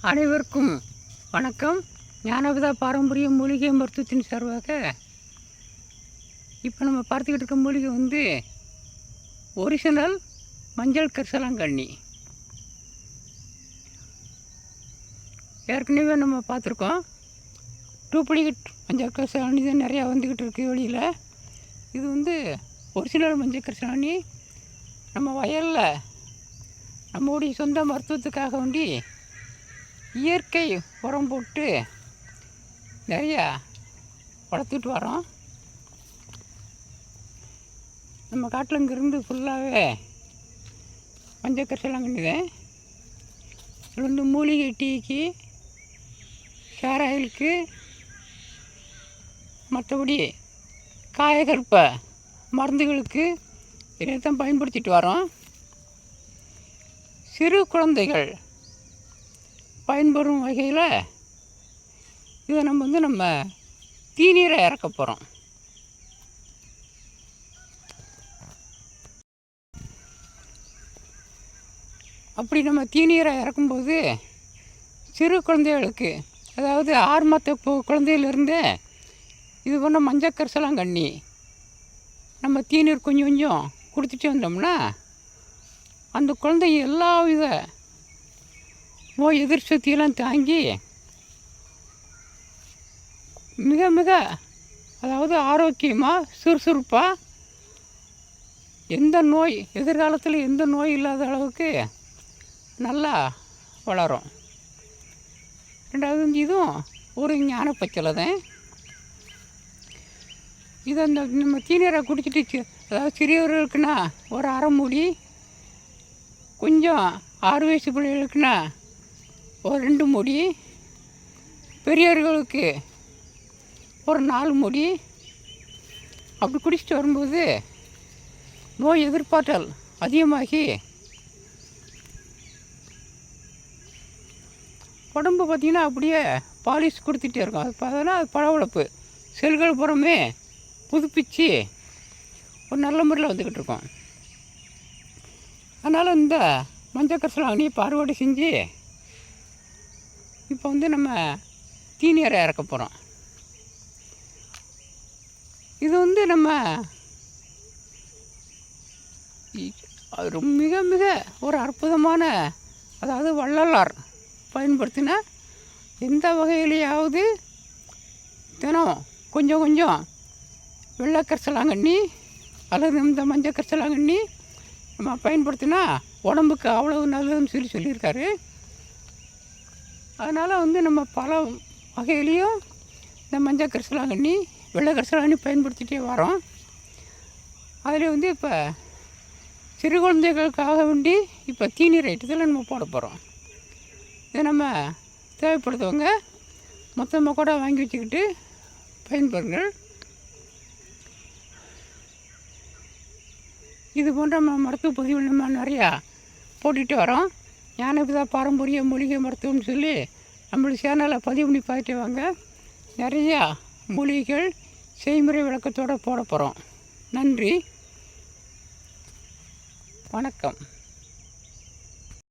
அனைவருக்கும் வணக்கம். ஞானபிதா பாரம்பரிய மூலிகை மருத்துவத்தின் சார்பாக இப்போ நம்ம பார்த்துக்கிட்டு இருக்க மூலிகை வந்து ஒரிஜினல் மஞ்சள் கரிசலாங்கண்ணி. ஏற்கனவே நம்ம பார்த்துருக்கோம். டூப்ளிகேட் மஞ்சள் கரிசலாங்கண்ணி தான் நிறையா வந்துக்கிட்டு இருக்குது வெளியில். இது வந்து ஒரிஜினல் மஞ்சள் கரிசலாங்கண்ணி. நம்ம வயலில் நம்முடைய சொந்த மருத்துவத்துக்காக வேண்டி இயற்கை உரம் போட்டு நிறையா வளர்த்துட்டு வரோம். நம்ம காட்டில் இங்கேருந்து ஃபுல்லாகவே மஞ்சள் கரிசலாங்கண்ணி தான். இது வந்து மூலிகை டீக்கு, ஹேர் ஆயிலுக்கு, மற்றபடி காயகற்ப மருந்துகளுக்கு இதை தான் பயன்படுத்திட்டு வரோம். சிறு குழந்தைகள் பயன்பெறும் வகையில் இதை நம்ம தீநீரை இறக்க போகிறோம். அப்படி நம்ம தீநீரை இறக்கும்போது சிறு குழந்தைகளுக்கு, அதாவது 6 மாத குழந்தையிலேருந்து இது பண்ண மஞ்சள் கரிசலாங்கண்ணி நம்ம தீநீர் கொஞ்சம் கொஞ்சம் கொடுத்துட்டு வந்தோம்னா அந்த குழந்தை எல்லா வித நோய் எதிர்ப்பு சக்தியெல்லாம் தாங்கி மிக மிக, அதாவது ஆரோக்கியமாக சுறுசுறுப்பாக, எந்த நோய் எதிர்காலத்தில் எந்த நோய் இல்லாத அளவுக்கு நல்லா வளரும். ரெண்டாவது வந்து இதுவும் ஒரு ஞான பச்சலை தான். இதை அந்த நம்ம தீநீரை குடிச்சிட்டு, அதாவது சிறியவர்களுக்குன்னா ஒரு அரை மூடி, கொஞ்சம் 6 வயசு பிள்ளைகளுக்குன்னா ஒரு 2 மூடி, பெரியவர்களுக்கு ஒரு 4 மூடி அப்படி குடிச்சிட்டு வரும்போது நோய் எதிர்ப்பாற்றல் அதிகமாகி உடம்பு பார்த்திங்கன்னா அப்படியே பாலிஷ் கொடுத்துட்டே இருக்கும். அது பார்த்தோன்னா அது பளபளப்பு செல்கள் புறமே புதுப்பிச்சு ஒரு நல்ல முறையில் வந்துக்கிட்டு இருக்கோம். அதனால் இந்த மஞ்சள் கரிசலாங்கண்ணி அறுவடை செஞ்சு இப்போ வந்து நம்ம தீநீரை இறக்க போகிறோம். இது வந்து நம்ம மிக மிக ஒரு அற்புதமான, அதாவது வள்ளலார் பயன்படுத்தின எந்த வகையிலையாவது தினம் கொஞ்சம் கொஞ்சம் வெள்ளை கரிசலாங்கண்ணி அல்லது இந்த மஞ்சள் கரிசலாங்கண்ணி நம்ம பயன்படுத்தினா உடம்புக்கு அவ்வளவு நல்லதுன்னு சொல்லியிருக்காரு. அதனால் வந்து நம்ம பல வகையிலையும் இந்த மஞ்சள் கரிசலாங்கண்ணி, வெள்ளை கரிசலாங்கண்ணி பயன்படுத்திகிட்டே வரோம். அதில் வந்து இப்போ சிறு குழந்தைகளுக்காக வேண்டி இப்போ தீநீர் ஐட்டத்தில் நம்ம போட போகிறோம். இதை நம்ம தேவைப்படுத்தவங்க மொத்தமாக கூட வாங்கி வச்சுக்கிட்டு பயன்பெறுங்கள். இது போன்ற மருத்துவ பதிவு நம்ம நிறையா போட்டுகிட்டு வரோம். ஞானபிதா பாரம்பரிய மூலிகை மருத்துவம்னு சொல்லி நம்மளுடைய சேனலை பதிவு பண்ணி பார்த்துட்டு வாங்க. நிறையா மூலிகைகள் செய்முறை விளக்கத்தோடு போட போகிறோம். நன்றி, வணக்கம்.